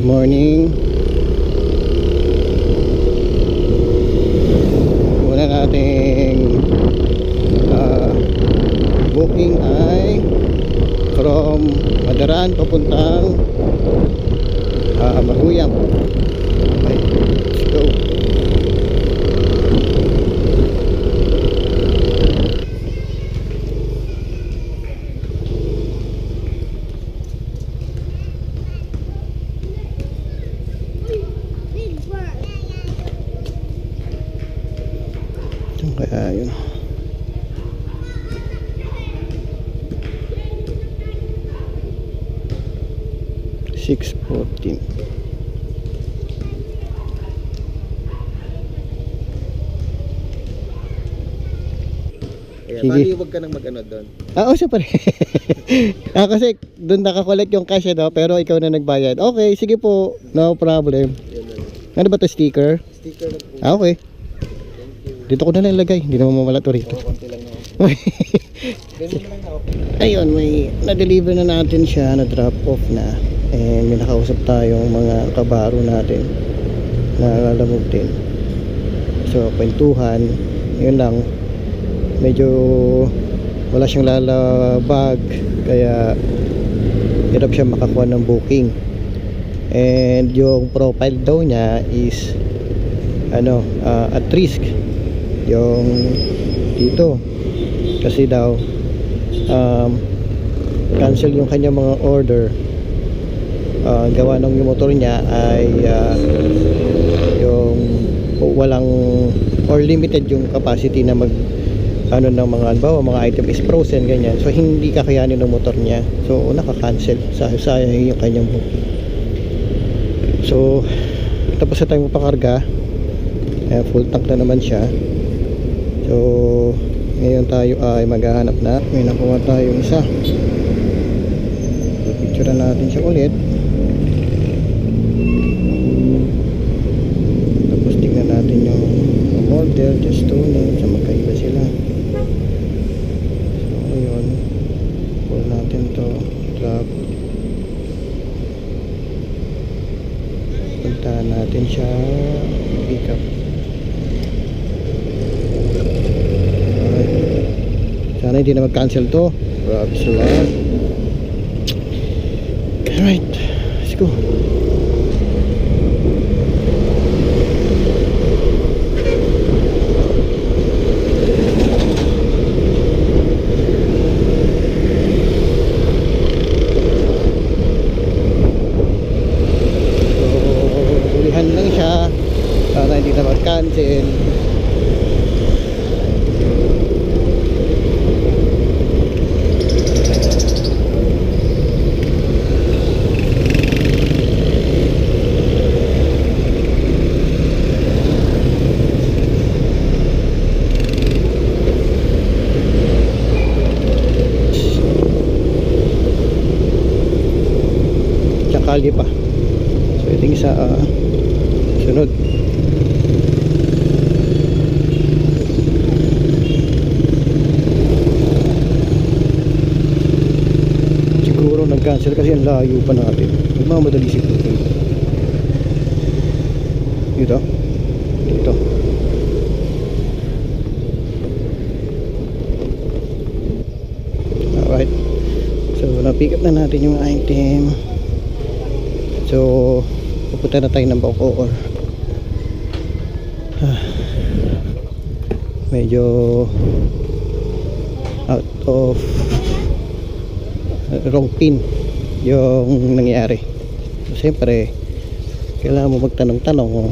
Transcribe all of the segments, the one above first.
morning. Una nating booking ay from Madaran papuntang Maguyam. Okay, let's go. Kaya yun, $6.14. Kaya Sige. bali huwag ka nang mag-ano doon. Oo, syempre. Kasi doon nakakolect yung cash no, pero ikaw na nagbayad. Okay, sige po, no problem. Yan na. Ano ba to, sticker? Sticker lang po. Okay, Thank you. dito ko na lang ilagay, hindi naman mawala to rito. Oo, konti lang na ako. Ganun na lang ako. Ayun, may na-deliver na natin siya, na-drop off na. And may nakausap tayong mga kabaro natin na lalamog din. So, kwentuhan, yun lang. Medyo wala siyang lalabag, kaya hirap siya makakuha ng booking. And yung profile daw niya is at risk. Yung dito kasi daw cancel yung kanyang mga order, gawa ng yung motor niya ay yung walang or limited yung capacity na mag ng mga mga item is frozen, ganyan. So hindi kakayanin ng motor niya, so naka-cancel, sayang yung kanyang booking. So tapos na tayong pakarga, full tank na naman siya. So ngayon tayo ay maghahanap na, may nakuha tayong isa. Picture natin siya ulit, tapos tingnan natin yung model, just tuning sa magkaiba sila. So ayun, pull natin to, drop, puntahan natin siya, pick up. Sana hindi na mag-cancel to. Grabe sila. Alright, let's go. So, ulihan lang siya para hindi na mag-cancel. Kali pa. So ito yung sa sunod. Siguro nag-cancel kasi ang layo pa natin. Magmamadali siguro. Dito. Dito. Alright. So na-pick up na natin yung item. So pupunta na tayo ng Bacoor. Medyo out of wrong pin yung nangyari. So siyempre kailangan mo magtanong-tanong.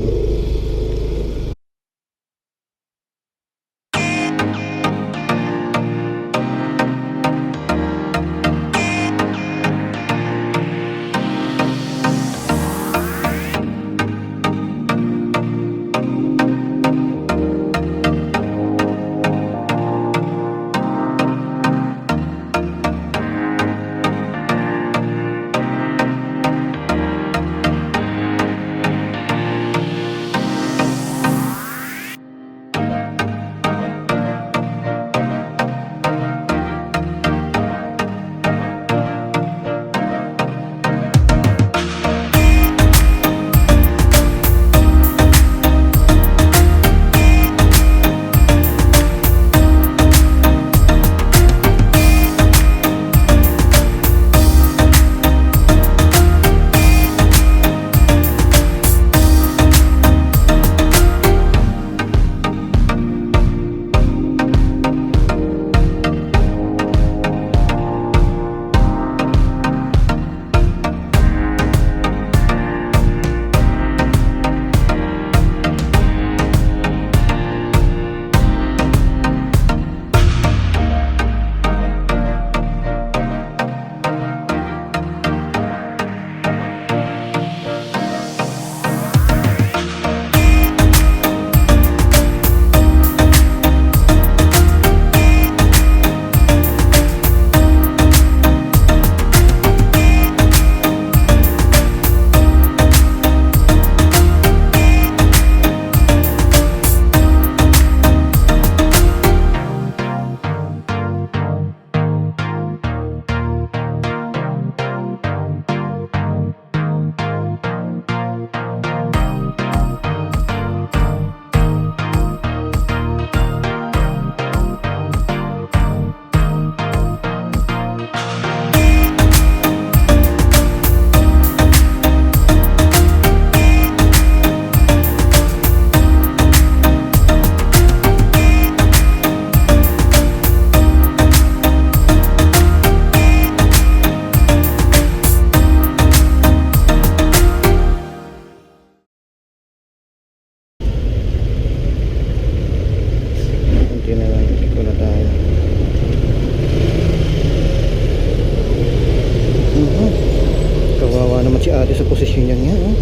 naman si ate sa posisyon niya yan, oh.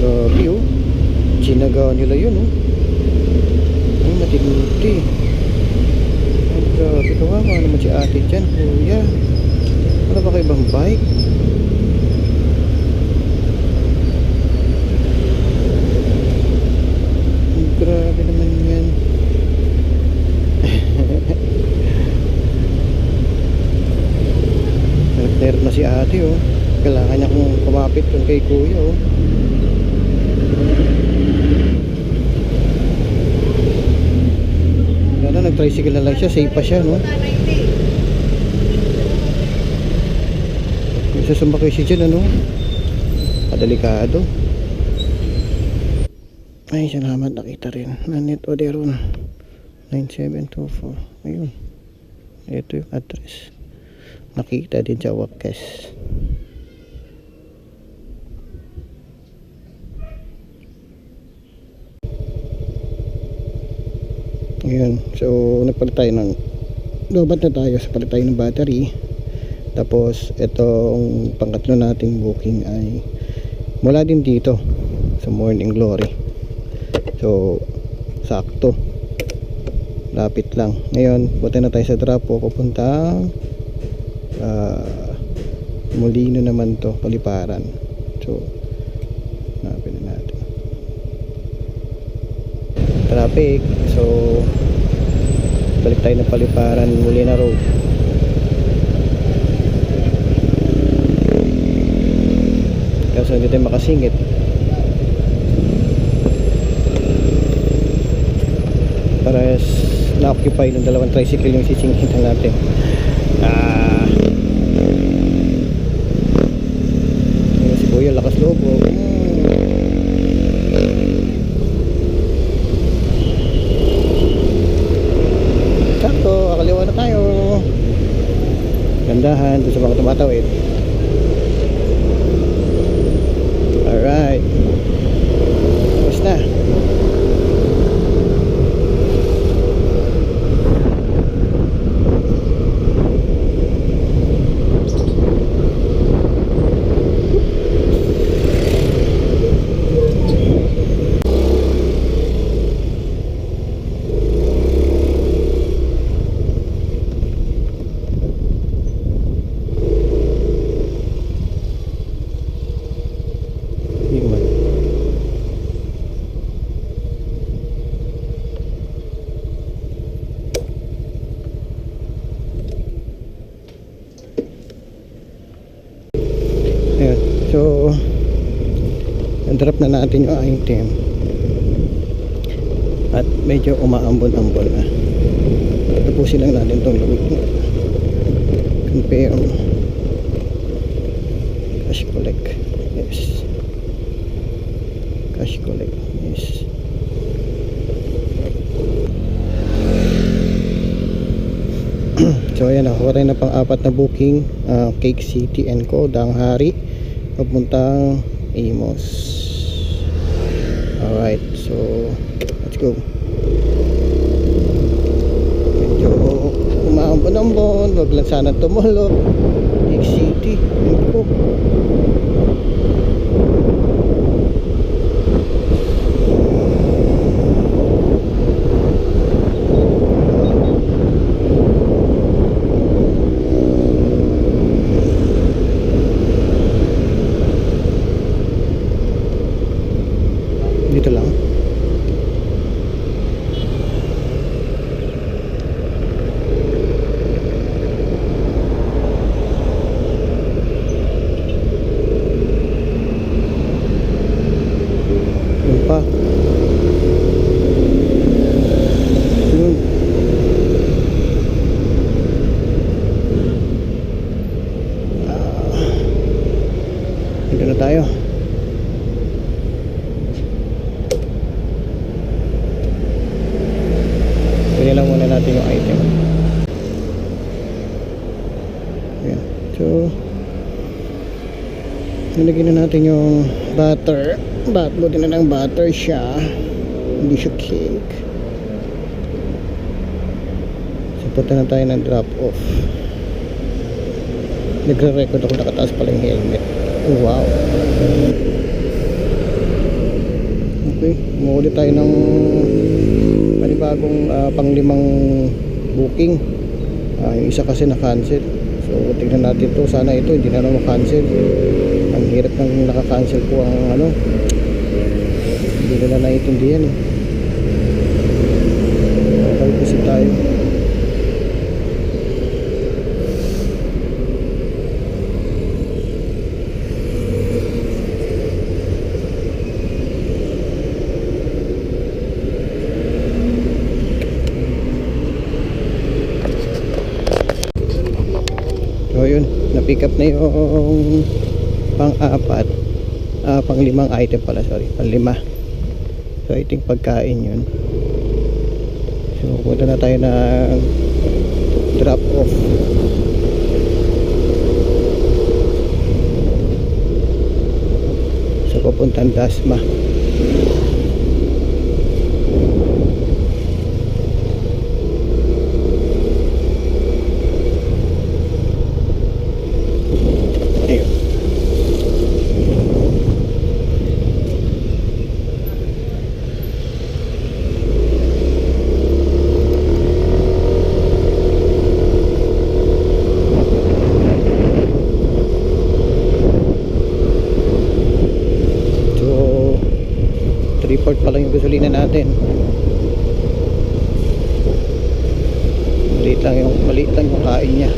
Grabe, oh. Sinaga nila yun, oh. Ay, matindi. Ay, grabe, kawawa naman si ate dyan, kuya. Wala ba kayo ibang bike? Ay, grabe naman yan. Nag-nerve na si ate, oh. Kailangan niya kung kumapit dun kay kuya, oh. Ano, nag-tricycle na lang siya, safe pa siya, no? Isa sumakay siya dyan, ano? Kadelikado. Ay, salamat, nakita rin. Nanit Oderon 9724. Ayun. Ito yung address. Nakita din sa Wakas. Ayan, so nagpalit tayo ng lobat na tayo sa palit tayo ng battery. Tapos itong pangatlo nating booking ay mula din dito sa Morning Glory. So sakto, lapit lang. Ngayon punta na tayo sa Drapo, papuntang Molino naman to, Paliparan. So hanapin na natin traffic. So balik tayo ng Paliparan, Molina Road. Kaso hindi tayo makasingit. Para na-occupy ng dalawang tricycle yung sisingitan natin. Ayun si kuya, lakas loob, oh. Sakto, akaliwa na tayo. Gandahan doon sa mga tumatawid. Alright, tapos na. Ayan. So drop na natin yung item at medyo umaambon-ambon na. Tapusin lang natin itong lumig na compare cash collect. Yes, cash collect. Yes. So ayan, nakuha tayo na pang-apat na booking, Cake City & Co, Danghari, papuntang Amos. Alright, so let's go. Medyo umaambon-ambon, wag lang sana tumulog. Cake City & Co. Dito lang. Yun pa. Yun. Dito na tayo. Pili lang muna natin yung item. Ayan. So nilagyan na natin yung butter. Buti na lang butter siya, hindi siya cake. So punta na tayo ng drop off. Nagre-record ako, nakataas pala yung helmet. Wow. Okay, umuuli tayo ng panibagong panglimang booking. Yung isa kasi na-cancel. So tignan natin to. Sana ito hindi na naman cancel. Ang hirap ng naka-cancel po ang ano. Hindi nila naiintindihan eh. Okay, kasi tayo. So yun, na-pick up na yung pang-apat, pang-limang item pala, sorry, pang-lima. So I think pagkain yun. So punta na tayo ng drop off. So papuntang Dasma. Ayun. So 3/4 pa lang yung gasolina natin. Maliit lang yung kain niya.